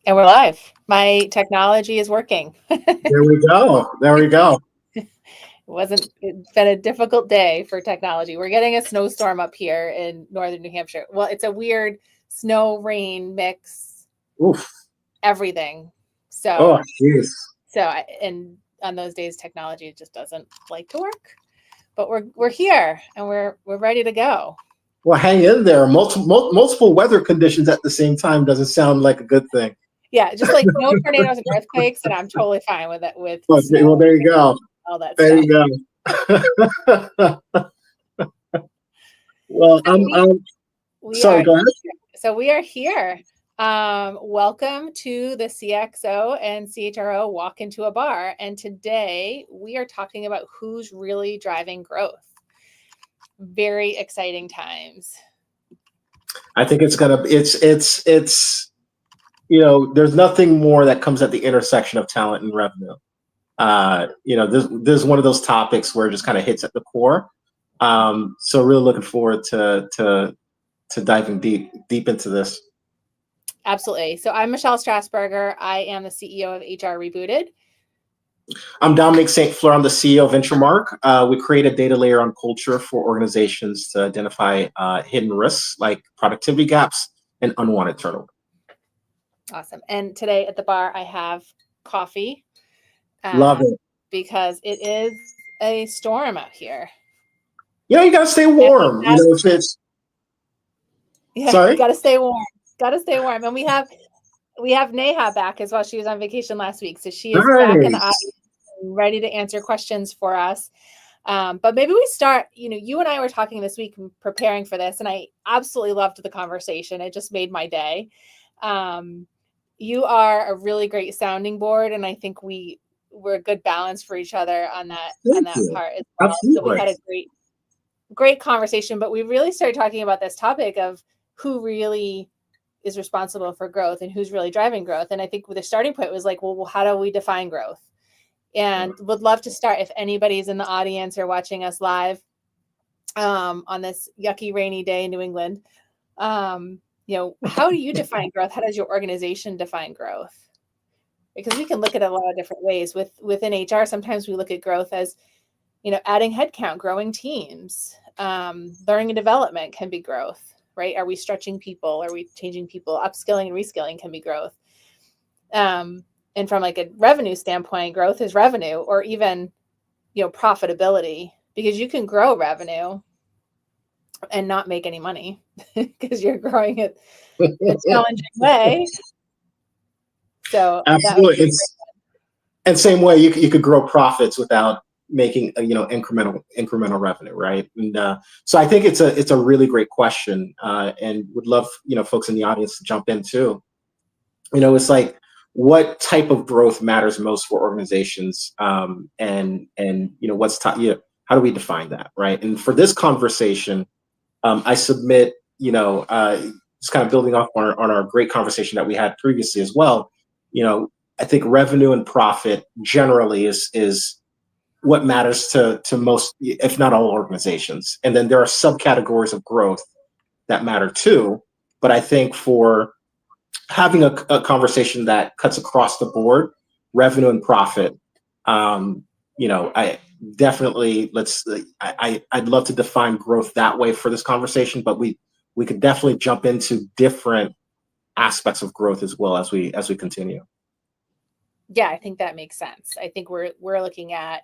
And we're live. My technology is working. There we go. There we go. It's been a difficult day for technology. We're getting a snowstorm up here in northern New Hampshire. Well, it's a weird snow rain mix, Oof. everything. Oh, jeez. And on those days, technology just doesn't like to work. But we're here and we're ready to go. Well, hang in there. Multiple weather conditions at the same time doesn't sound like a good thing. Yeah, just like no tornadoes and earthquakes, and I'm totally fine with it. Well, there you go. All that there stuff. You go. Well, sorry, go ahead. So we are here. Welcome to the CXO and CHRO Walk Into a Bar. And today we are talking about who's really driving growth. Very exciting times. I think it's there's nothing more that comes at the intersection of talent and revenue. This is one of those topics where it just kind of hits at the core. So really looking forward to diving deep into this. Absolutely. So I'm Michelle Strasburger. I am the CEO of HR Rebooted. I'm Dominic St. Fleur. I'm the CEO of VentureMark. We create a data layer on culture for organizations to identify hidden risks like productivity gaps and unwanted turnover. Awesome. And today at the bar, I have coffee. Love it. Because it is a storm out here. You got to stay warm. If it's... Sorry? Got to stay warm. And we have Neha back as well. She was on vacation last week. So she is back in the audience, ready to answer questions for us. But maybe we start, you and I were talking this week preparing for this, and I absolutely loved the conversation. It just made my day. You are a really great sounding board, and I think we're a good balance for each other on that part as well. Absolutely. So we had a great conversation, but we really started talking about this topic of who really is responsible for growth and who's really driving growth. And I think the starting point was like, well, how do we define growth? And would love to start, if anybody's in the audience or watching us live on this yucky rainy day in New England, how do you define growth? How does your organization define growth? Because we can look at it a lot of different ways. Within HR, sometimes we look at growth as, adding headcount, growing teams, learning and development can be growth, right? Are we stretching people? Are we changing people? Upskilling and reskilling can be growth. And from like a revenue standpoint, growth is revenue, or even, profitability, because you can grow revenue and not make any money because you're growing it a challenging way. So absolutely, and same way you could grow profits without making incremental revenue, right? And so I think it's a really great question, and would love folks in the audience to jump in too. It's like, what type of growth matters most for organizations, and how do we define that, right? And for this conversation, I submit, just kind of building off on our great conversation that we had previously as well. I think revenue and profit generally is what matters to most, if not all, organizations. And then there are subcategories of growth that matter too. But I think for having a conversation that cuts across the board, revenue and profit, I definitely I'd love to define growth that way for this conversation, but we could definitely jump into different aspects of growth as well as we continue. Yeah, I think that makes sense. I think we're looking at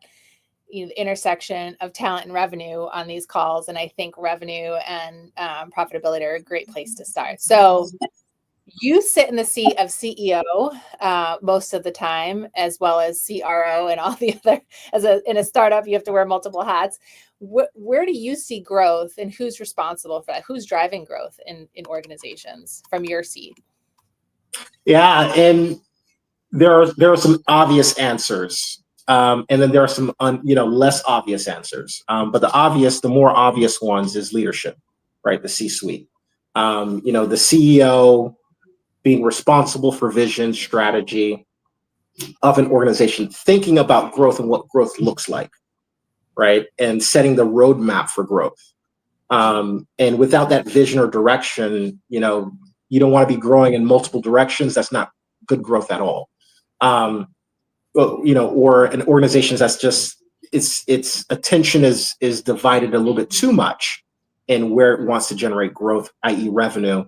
the intersection of talent and revenue on these calls, and I think revenue and profitability are a great place to start. So you sit in the seat of CEO most of the time, as well as CRO and all the other. In a startup, you have to wear multiple hats. Where do you see growth, and who's responsible for that? Who's driving growth in organizations from your seat? Yeah, and there are some obvious answers, and then there are some less obvious answers. But the more obvious ones is leadership, right? The C-suite. The CEO being responsible for vision, strategy of an organization, thinking about growth and what growth looks like, right? And setting the roadmap for growth. And without that vision or direction, you don't want to be growing in multiple directions. That's not good growth at all. Or an organization that's just its attention is divided a little bit too much in where it wants to generate growth, i.e. revenue.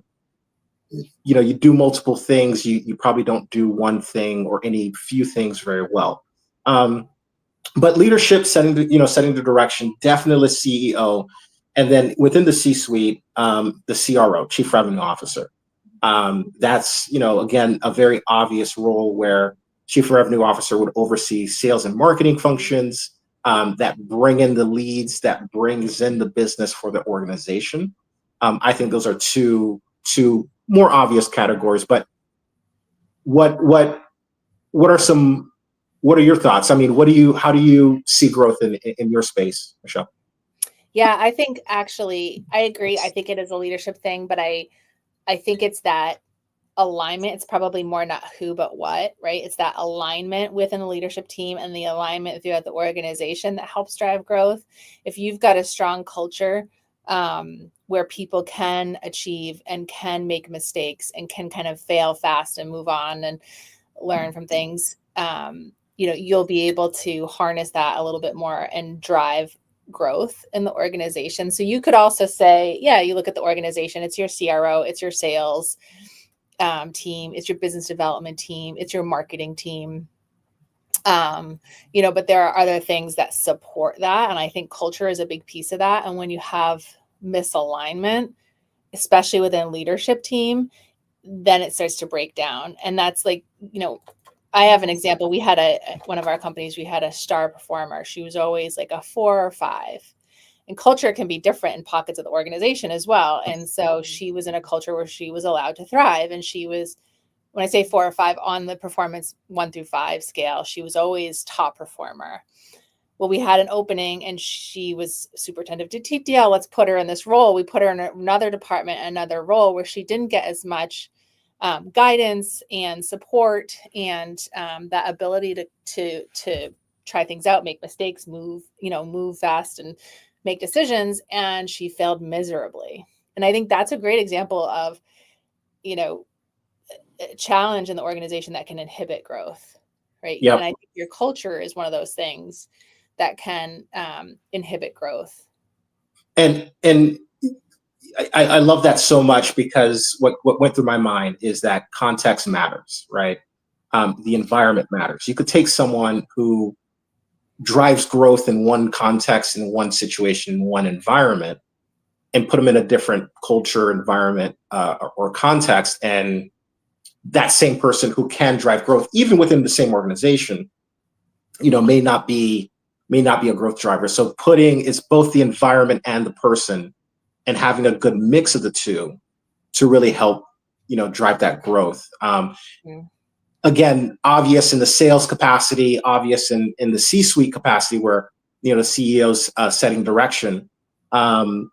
You do multiple things, you probably don't do one thing or any few things very well. But leadership, setting the direction, definitely CEO, and then within the C-suite, the CRO, Chief Revenue Officer. That's again a very obvious role where Chief Revenue Officer would oversee sales and marketing functions that bring in the leads, that brings in the business for the organization. I think those are two more obvious categories. But what are your thoughts? I mean, how do you see growth in your space, Michelle? Yeah, I think actually I agree. I think it is a leadership thing, but I think it's that alignment. It's probably more not who, but what, right? It's that alignment within the leadership team and the alignment throughout the organization that helps drive growth. If you've got a strong culture where people can achieve and can make mistakes and can kind of fail fast and move on and learn from things, you'll be able to harness that a little bit more and drive growth in the organization. So you could also say, you look at the organization, it's your CRO, it's your sales team, it's your business development team, it's your marketing team. But there are other things that support that. And I think culture is a big piece of that. And when you have misalignment, especially within leadership team, then it starts to break down. And that's like, I have an example. We had one of our companies, we had a star performer. She was always like a 4 or 5. And culture can be different in pockets of the organization as well. And so she was in a culture where she was allowed to thrive. And she was, when I say 4 or 5 on the performance 1 through 5 scale, she was always top performer. Well, we had an opening and she was super attentive to TTL. Let's put her in this role. We put her in another department, another role where she didn't get as much guidance and support and that ability to try things out, make mistakes, move fast and make decisions. And she failed miserably. And I think that's a great example of, a challenge in the organization that can inhibit growth, right? Yep. And I think your culture is one of those things that can inhibit growth. And I love that so much, because what went through my mind is that context matters, right? The environment matters. You could take someone who drives growth in one context, in one situation, in one environment, and put them in a different culture, environment, or context, and that same person who can drive growth, even within the same organization, may not be a growth driver. So it's both the environment and the person, and having a good mix of the two to really help, drive that growth. Again, obvious in the sales capacity, obvious in the C-suite capacity, where, the CEO's setting direction. And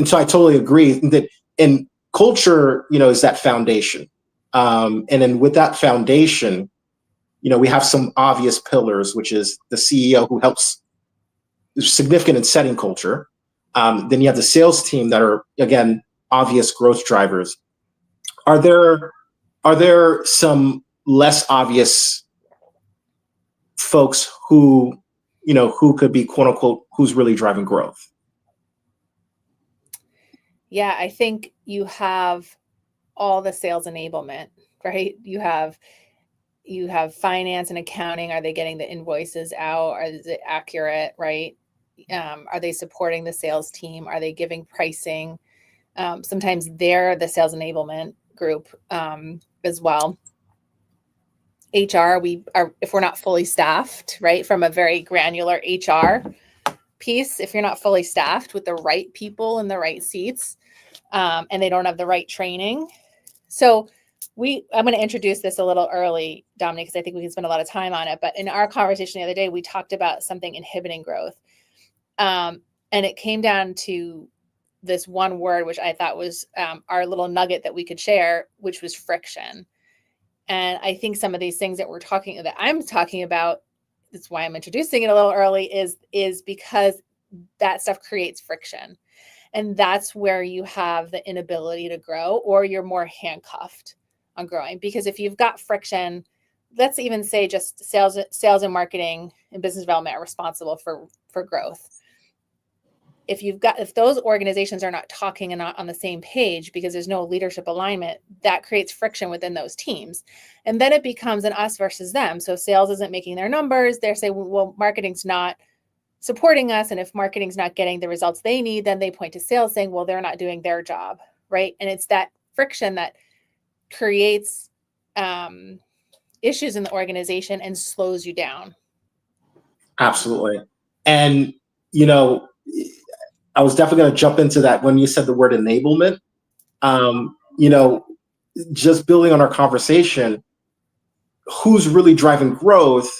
so I totally agree that in culture, is that foundation. And then with that foundation, we have some obvious pillars, which is the CEO, who helps significant in setting culture. Then you have the sales team that are, again, obvious growth drivers. Are there some less obvious folks who could be, quote unquote, who's really driving growth? Yeah, I think you have all the sales enablement, right? You have finance and accounting. Are they getting the invoices out? Is it accurate, right? Are they supporting the sales team? Are they giving pricing? Sometimes they're the sales enablement group as well. HR, if we're not fully staffed, right, from a very granular HR piece, if you're not fully staffed with the right people in the right seats, and they don't have the right training. So I'm going to introduce this a little early, Dominic, because I think we can spend a lot of time on it. But in our conversation the other day, we talked about something inhibiting growth. And it came down to this one word, which I thought was our little nugget that we could share, which was friction. And I think some of these things that I'm talking about, that's why I'm introducing it a little early, is because that stuff creates friction. And that's where you have the inability to grow, or you're more handcuffed on growing. Because if you've got friction, let's even say just sales and marketing and business development are responsible for growth. If those organizations are not talking and not on the same page because there's no leadership alignment, that creates friction within those teams. And then it becomes an us versus them. So sales isn't making their numbers. They're saying, well, marketing's not supporting us. And if marketing's not getting the results they need, then they point to sales saying, well, they're not doing their job, right? And it's that friction that creates issues in the organization and slows you down. Absolutely. And, you know, I was definitely going to jump into that when you said the word enablement. You know, just building on our conversation, who's really driving growth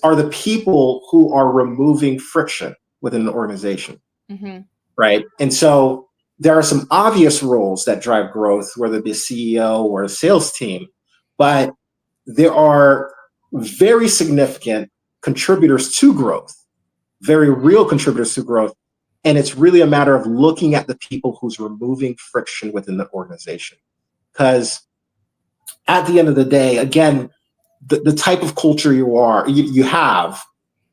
are the people who are removing friction within an organization, right? And so there are some obvious roles that drive growth, whether it be a CEO or a sales team, but there are very significant contributors to growth, very real contributors to growth. And it's really a matter of looking at the people who's removing friction within the organization. Because at the end of the day, again, the type of culture you have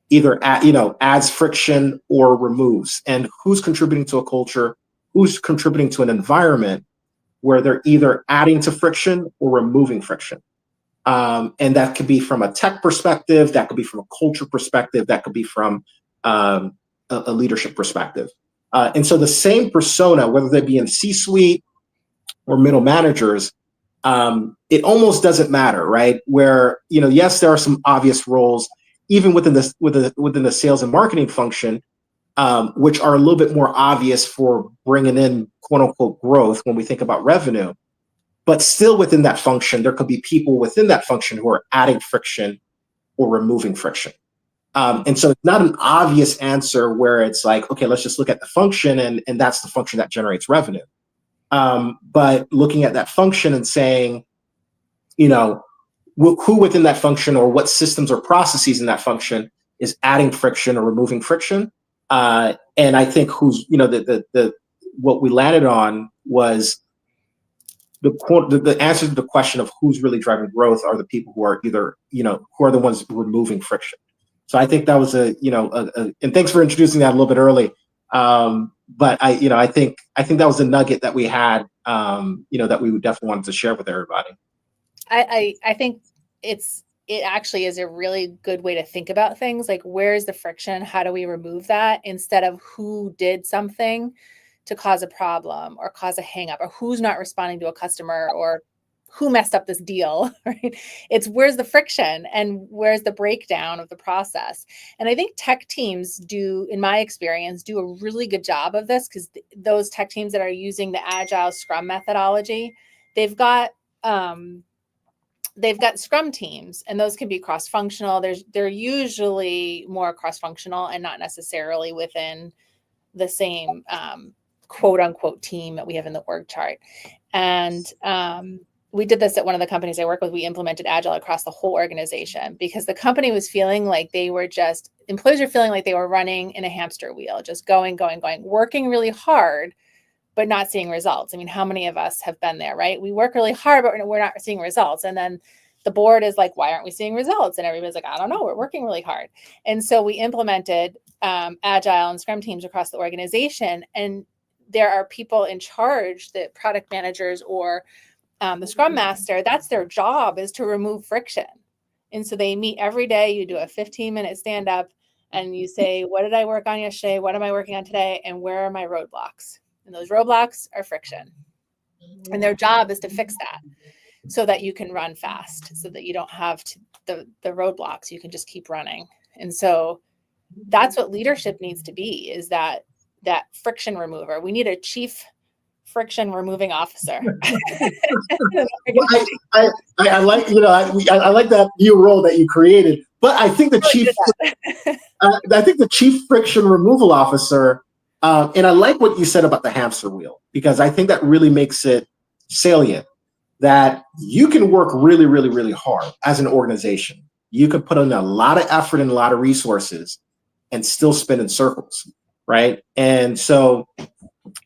either adds friction or removes. And who's contributing to a culture, who's contributing to an environment where they're either adding to friction or removing friction. And that could be from a tech perspective, that could be from a culture perspective, that could be from a leadership perspective. And so the same persona, whether they be in C-suite or middle managers, it almost doesn't matter, right? Where, yes, there are some obvious roles, even within the sales and marketing function, which are a little bit more obvious for bringing in quote unquote growth when we think about revenue. But still within that function, there could be people within that function who are adding friction or removing friction. And so it's not an obvious answer where it's like, okay, let's just look at the function and that's the function that generates revenue. But looking at that function and saying, who within that function or what systems or processes in that function is adding friction or removing friction. And I think what we landed on was the answer to the question of who's really driving growth are the people who are either, who are the ones removing friction. So I think that was and thanks for introducing that a little bit early. But I think that was a nugget that we had, that we definitely wanted to share with everybody. I think it actually is a really good way to think about things. Like, where's the friction? How do we remove that, instead of who did something to cause a problem or cause a hang up, or who's not responding to a customer, or who messed up this deal, right? It's where's the friction and where's the breakdown of the process. And I think tech teams in my experience, do a really good job of this, because those tech teams that are using the Agile Scrum methodology, they've got Scrum teams, and those can be cross-functional. They're usually more cross-functional and not necessarily within the same quote unquote team that we have in the org chart. And we did this at one of the companies I work with. We implemented Agile across the whole organization because the company was feeling like employees were feeling like they were running in a hamster wheel, just going, working really hard, but not seeing results. I mean, how many of us have been there, right? We work really hard, but we're not seeing results. And then the board is like, why aren't we seeing results? And everybody's like, I don't know, we're working really hard. And so we implemented Agile and Scrum teams across the organization. And there are people in charge, the product managers or the Scrum Master, that's their job, is to remove friction. And so they meet every day. You do a 15-minute stand up and you say, what did I work on yesterday? What am I working on today? And where are my roadblocks? And those roadblocks are friction. And their job is to fix that so that you can run fast, so that you don't have the roadblocks. You can just keep running. And so that's what leadership needs to be, is that friction remover. We need a chief friction removing officer. I like I like that new role that you created. But I think the chief friction removal officer. And I like what you said about the hamster wheel, because I think that really makes it salient that you can work really, really, really hard as an organization. You can put in a lot of effort and a lot of resources and still spin in circles, right? And so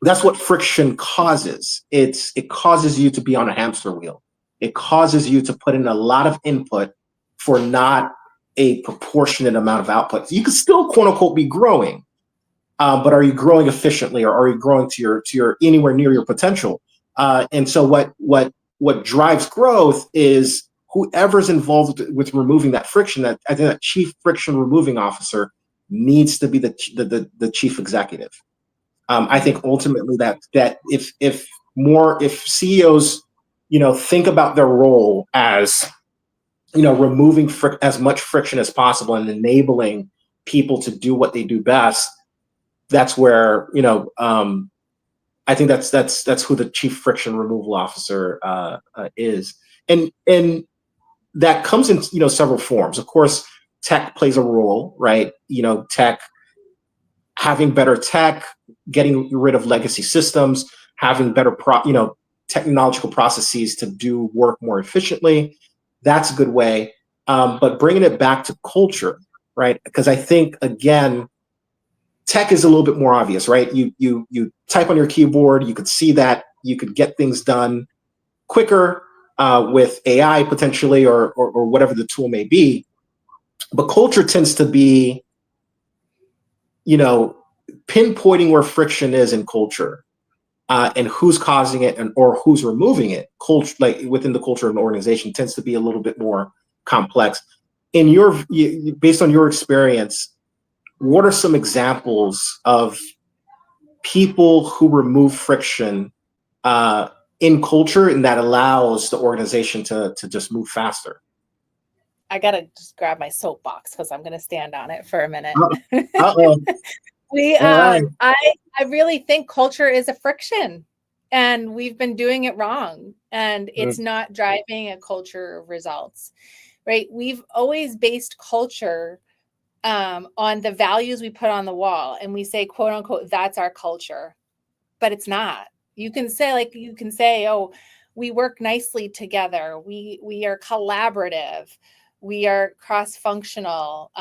that's what friction causes. It causes you to be on a hamster wheel. it causes you to put in a lot of input for not a proportionate amount of output. You could still, quote unquote, be growing, but are you growing efficiently, or are you growing to your anywhere near your potential? And so what drives growth is whoever's involved with removing that friction. That I think that chief friction removing officer needs to be the chief executive. I think ultimately that if CEOs, think about their role as, removing as much friction as possible and enabling people to do what they do best, that's where, I think that's who the chief friction removal officer is. And that comes in, several forms. Of course, tech plays a role, right? Having better tech, getting rid of legacy systems, having better technological processes to do work more efficiently. That's a good way. But bringing it back to culture, right? Because I think, again, tech is a little bit more obvious, right? You type on your keyboard, you could see that, you could get things done quicker with AI potentially, or whatever the tool may be. But culture tends to be, pinpointing where friction is in culture, and who's causing it, or who's removing it. Culture, like within the culture of an organization, tends to be a little bit more complex. Based on your experience, what are some examples of people who remove friction in culture, and that allows the organization to just move faster? I gotta just grab my soapbox because I'm gonna stand on it for a minute. Uh-oh. I really think culture is a friction, and we've been doing it wrong, and it's not driving a culture of results, right? We've always based culture on the values we put on the wall, and we say, quote unquote, that's our culture, but it's not. You can say, oh, we work nicely together. We are collaborative. We are cross-functional.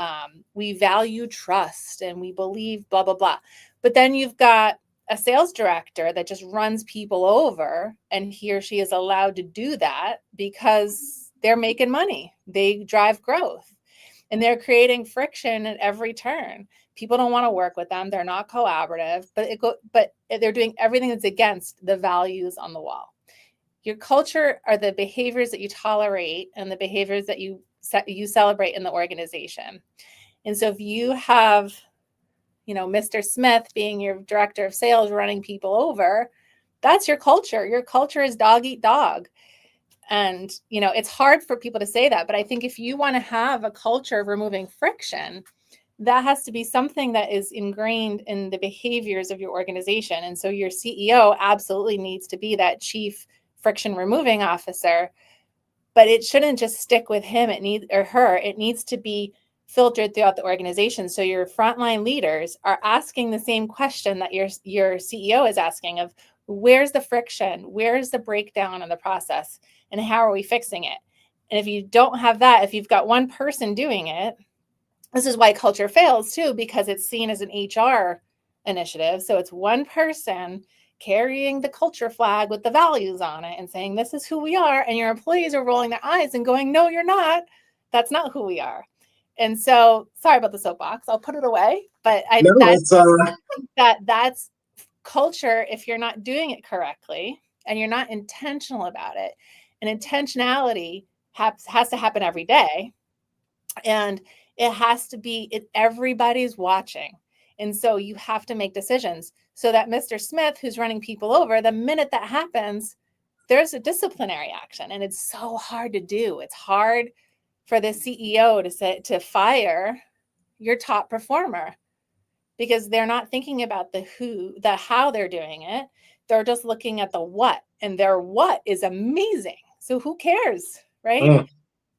We value trust, and we believe blah, blah, blah. But then you've got a sales director that just runs people over, and he or she is allowed to do that because they're making money. They drive growth, and they're creating friction at every turn. People don't want to work with them. They're not collaborative, but they're doing everything that's against the values on the wall. Your culture are the behaviors that you tolerate and the behaviors that you celebrate in the organization. And so if you have, Mr. Smith being your director of sales running people over, that's your culture. Your culture is dog eat dog. And, it's hard for people to say that, but I think if you want to have a culture of removing friction, that has to be something that is ingrained in the behaviors of your organization. And so your CEO absolutely needs to be that chief friction removing officer, but it shouldn't just stick with him or her. It needs to be filtered throughout the organization. So your frontline leaders are asking the same question that your CEO is asking of, where's the friction? Where's the breakdown in the process? And how are we fixing it? And if you don't have that, if you've got one person doing it, this is why culture fails too, because it's seen as an HR initiative. So it's one person carrying the culture flag with the values on it and saying, this is who we are. And your employees are rolling their eyes and going, no, you're not. That's not who we are. And so, sorry about the soapbox. I'll put it away. But that's culture if you're not doing it correctly and you're not intentional about it. And intentionality has to happen every day. And it has to be, everybody's watching. And so you have to make decisions so that Mr. Smith, who's running people over, the minute that happens, there's a disciplinary action. And it's so hard to do. It's hard for the CEO to fire your top performer because they're not thinking about the how they're doing it. They're just looking at the what, and their what is amazing. So who cares, right?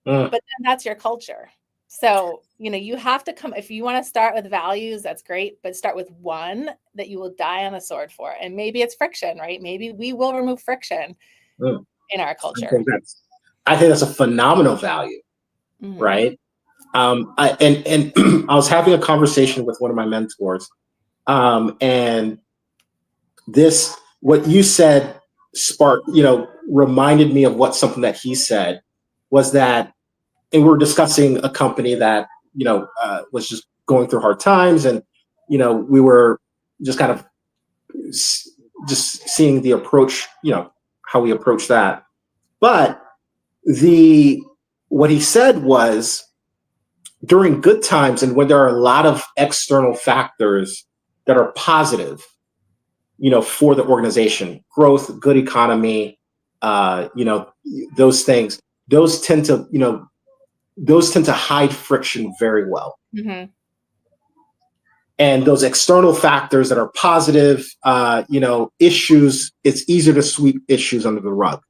But then that's your culture. So, you have to if you want to start with values, that's great, but start with one that you will die on the sword for. And maybe it's friction, right? Maybe we will remove friction in our culture. I think that's a phenomenal value, right? I was having a conversation with one of my mentors, and what you said reminded me of what something that he said was that, and we're discussing a company that, was just going through hard times. And, we were just kind of just seeing the approach, how we approach that. But what he said was, during good times and when there are a lot of external factors that are positive, for the organization, growth, good economy, those things, those tend to hide friction very well. Mm-hmm. And those external factors that are positive, issues, it's easier to sweep issues under the rug.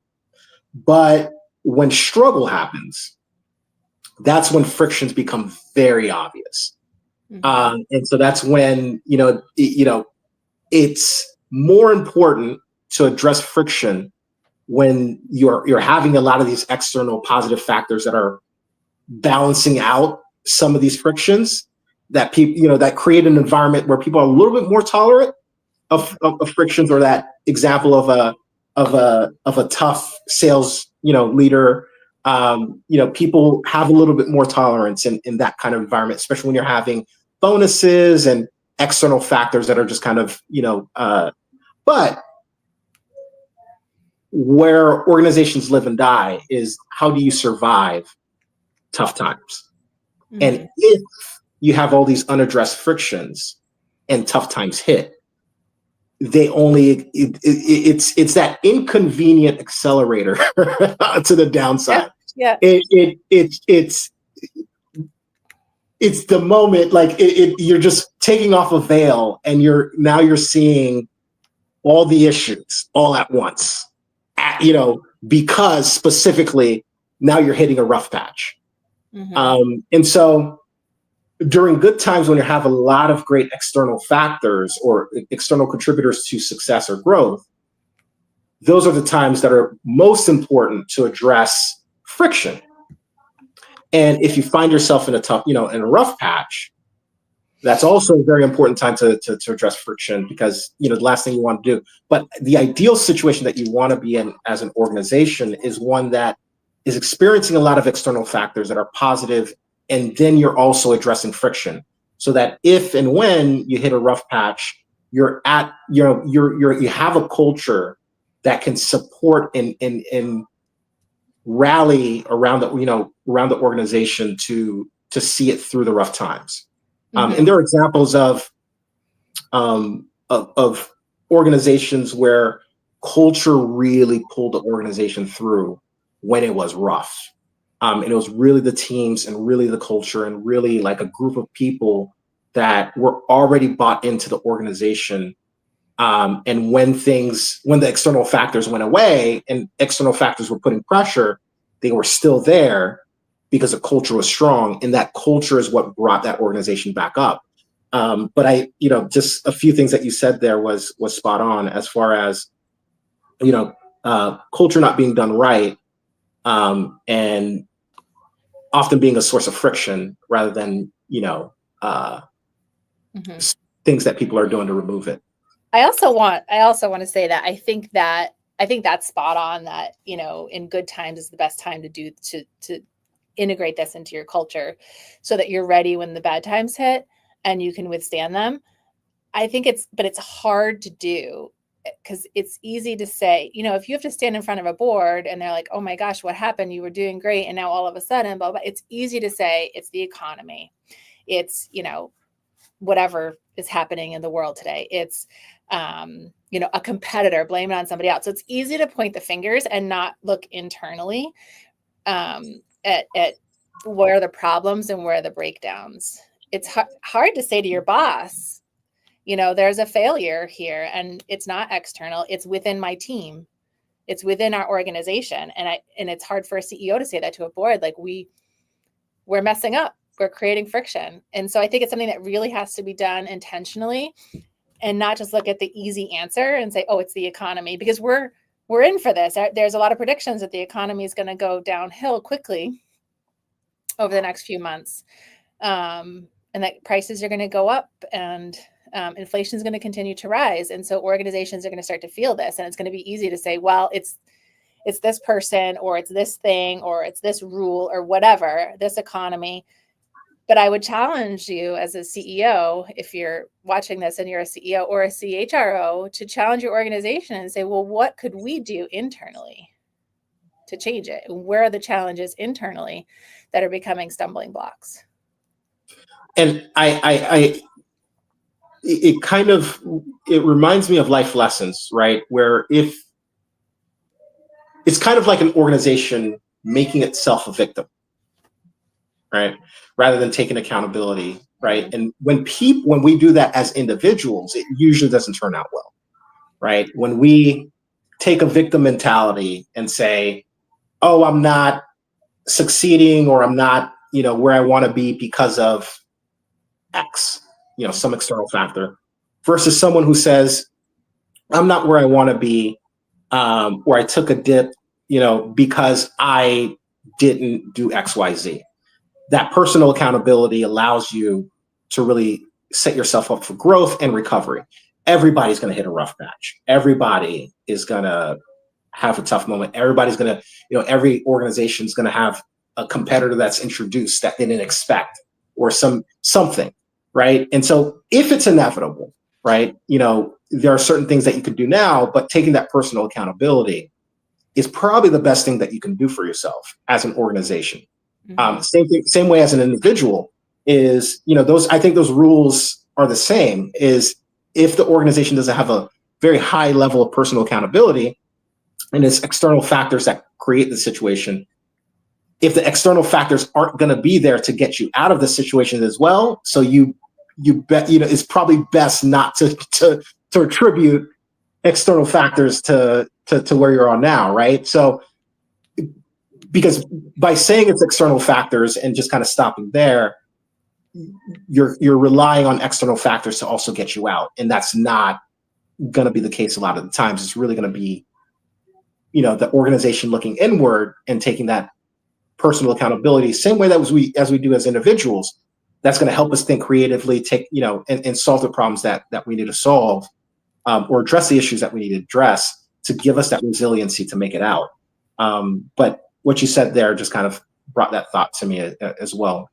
But when struggle happens, that's when frictions become very obvious. Mm-hmm. And so that's when, it's more important to address friction when you're having a lot of these external positive factors that are balancing out some of these frictions, that people, that create an environment where people are a little bit more tolerant of frictions, or that example of a tough sales, leader. People have a little bit more tolerance in that kind of environment, especially when you're having bonuses and external factors that are just kind of, but where organizations live and die is, how do you survive tough times? Mm-hmm. And if you have all these unaddressed frictions and tough times hit, it's that inconvenient accelerator to the downside. Yeah. It's the moment, like you're just taking off a veil, and you're seeing all the issues all at once, because specifically now you're hitting a rough patch. Mm-hmm. And so during good times, when you have a lot of great external factors or external contributors to success or growth, those are the times that are most important to address friction. And if you find yourself in a tough, in a rough patch, that's also a very important time to address friction, because, the last thing you want to do. But the ideal situation that you want to be in as an organization is one that is experiencing a lot of external factors that are positive, and then you're also addressing friction, so that if and when you hit a rough patch, you have a culture that can support and rally around the organization to see it through the rough times. Mm-hmm. And there are examples of organizations where culture really pulled the organization through when it was rough. And it was really the teams and really the culture and really like a group of people that were already bought into the organization. And when the external factors went away and external factors were putting pressure, they were still there because the culture was strong. And that culture is what brought that organization back up. But just a few things that you said there was spot on, as far as, culture not being done right, and often being a source of friction rather than, mm-hmm. things that people are doing to remove it. I also want to say that I think that's spot on, that, in good times is the best time to integrate this into your culture, so that you're ready when the bad times hit and you can withstand them. I think it's hard to do, because it's easy to say, if you have to stand in front of a board and they're like, oh my gosh, what happened? You were doing great. And now all of a sudden, blah, blah. It's easy to say it's the economy. It's, whatever is happening in the world today. It's, a competitor, blame it on somebody else. So it's easy to point the fingers and not look internally at where are the problems and where are the breakdowns. It's hard to say to your boss, there's a failure here, and it's not external. It's within my team. It's within our organization. And it's hard for a CEO to say that to a board, like we're messing up, we're creating friction. And so I think it's something that really has to be done intentionally, and not just look at the easy answer and say, oh, it's the economy, because we're in for this. There's a lot of predictions that the economy is going to go downhill quickly over the next few months. And that prices are going to go up, and Inflation is going to continue to rise. And so organizations are going to start to feel this. And it's going to be easy to say, well, it's this person, or it's this thing, or it's this rule, or whatever, this economy. But I would challenge you as a CEO, if you're watching this and you're a CEO or a CHRO, to challenge your organization and say, well, what could we do internally to change it? Where are the challenges internally that are becoming stumbling blocks? And it reminds me of life lessons, right? Where if it's kind of like an organization making itself a victim, right? Rather than taking accountability, right? And when we do that as individuals, it usually doesn't turn out well, right? When we take a victim mentality and say, oh, I'm not succeeding, or I'm not, where I want to be because of X, some external factor, versus someone who says, I'm not where I want to be, or I took a dip, because I didn't do X, Y, Z. That personal accountability allows you to really set yourself up for growth and recovery. Everybody's going to hit a rough patch. Everybody is going to have a tough moment. Everybody's going to, every organization is going to have a competitor that's introduced that they didn't expect, or something, right? And so if it's inevitable, right, there are certain things that you can do now, but taking that personal accountability is probably the best thing that you can do for yourself as an organization. Same way as an individual is, I think those rules are the same. Is if the organization doesn't have a very high level of personal accountability, and it's external factors that create the situation, if the external factors aren't going to be there to get you out of the situation as well, so you bet, it's probably best not to attribute external factors to where you're on now, right? So, because by saying it's external factors and just kind of stopping there, you're relying on external factors to also get you out, and that's not going to be the case a lot of the times. It's really going to be, the organization looking inward and taking that personal accountability, same way that as we do as individuals. That's going to help us think creatively, take and solve the problems that we need to solve, or address the issues that we need to address, to give us that resiliency to make it out. But what you said there just kind of brought that thought to me as well.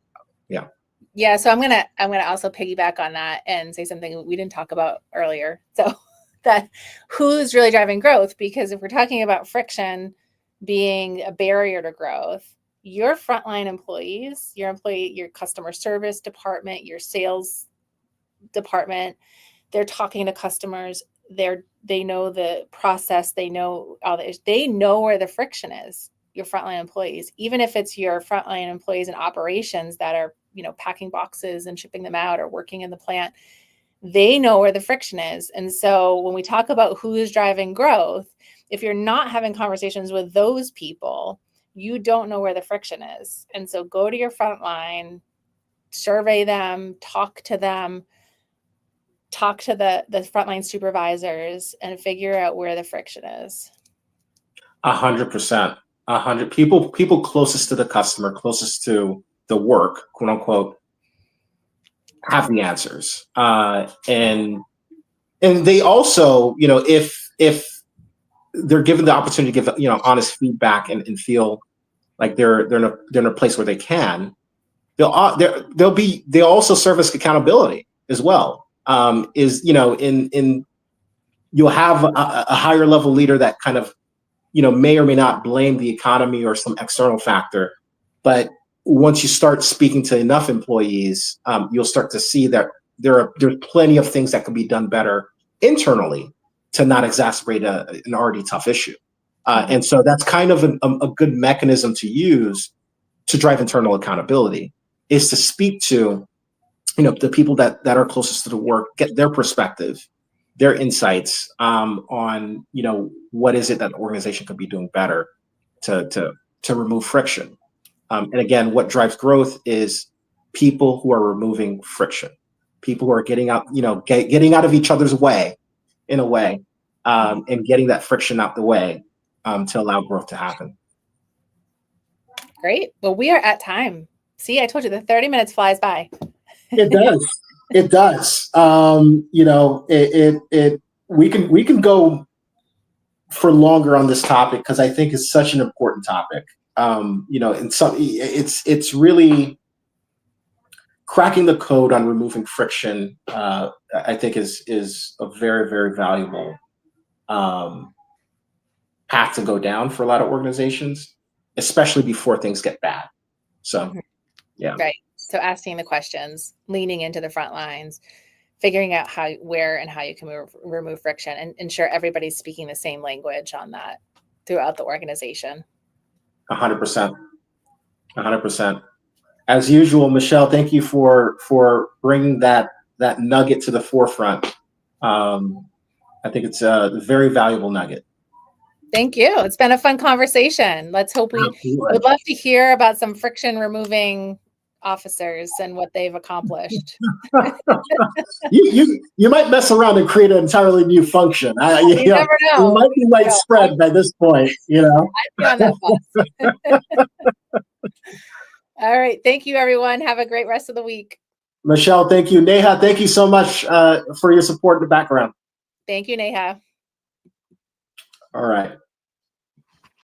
Yeah. Yeah. So I'm gonna also piggyback on that and say something we didn't talk about earlier. So that who's really driving growth? Because if we're talking about friction being a barrier to growth, your frontline employees, your customer service department, your sales department, they're talking to customers. They know the process. They know all this. They know where the friction is. Your frontline employees, even if it's your frontline employees in operations that are, packing boxes and shipping them out, or working in the plant, they know where the friction is. And so when we talk about who is driving growth, if you're not having conversations with those people, you don't know where the friction is. And so go to your frontline, survey them, talk to them, talk to the frontline supervisors, and figure out where the friction is. 100%. 100 people closest to the customer, closest to the work, quote unquote, have the answers. And they also, if they're given the opportunity to give, honest feedback and feel like they're in a place where they can, they'll also serve as accountability as well. You'll have a higher level leader that kind of, may or may not blame the economy or some external factor. But once you start speaking to enough employees, you'll start to see that there's plenty of things that can be done better internally to not exacerbate an already tough issue. And so that's kind of a good mechanism to use to drive internal accountability, is to speak to, the people that are closest to the work, get their perspective, their insights on, what is it that the organization could be doing better to remove friction. And again, what drives growth is people who are removing friction, people who are getting out, getting out of each other's way, in a way, and getting that friction out the way to allow growth to happen. Great. Well, we are at time. See, I told you the 30 minutes flies by. It does. It does. We can go for longer on this topic because I think it's such an important topic. It's really cracking the code on removing friction. I think is a very, very valuable path to go down for a lot of organizations, especially before things get bad. So, yeah. Right. So asking the questions, leaning into the front lines, figuring out where and how you can remove friction, and ensure everybody's speaking the same language on that throughout the organization. 100%. 100%. As usual, Michelle, thank you for bringing that nugget to the forefront. I think it's a very valuable nugget. Thank you. It's been a fun conversation. Let's hope we would love to hear about some friction removing officers and what they've accomplished. you might mess around and create an entirely new function. You never know. You might be widespread by this point, I'd be on that bus. All right. Thank you, everyone. Have a great rest of the week. Michelle, thank you. Neha, thank you so much for your support in the background. Thank you, Neha. All right.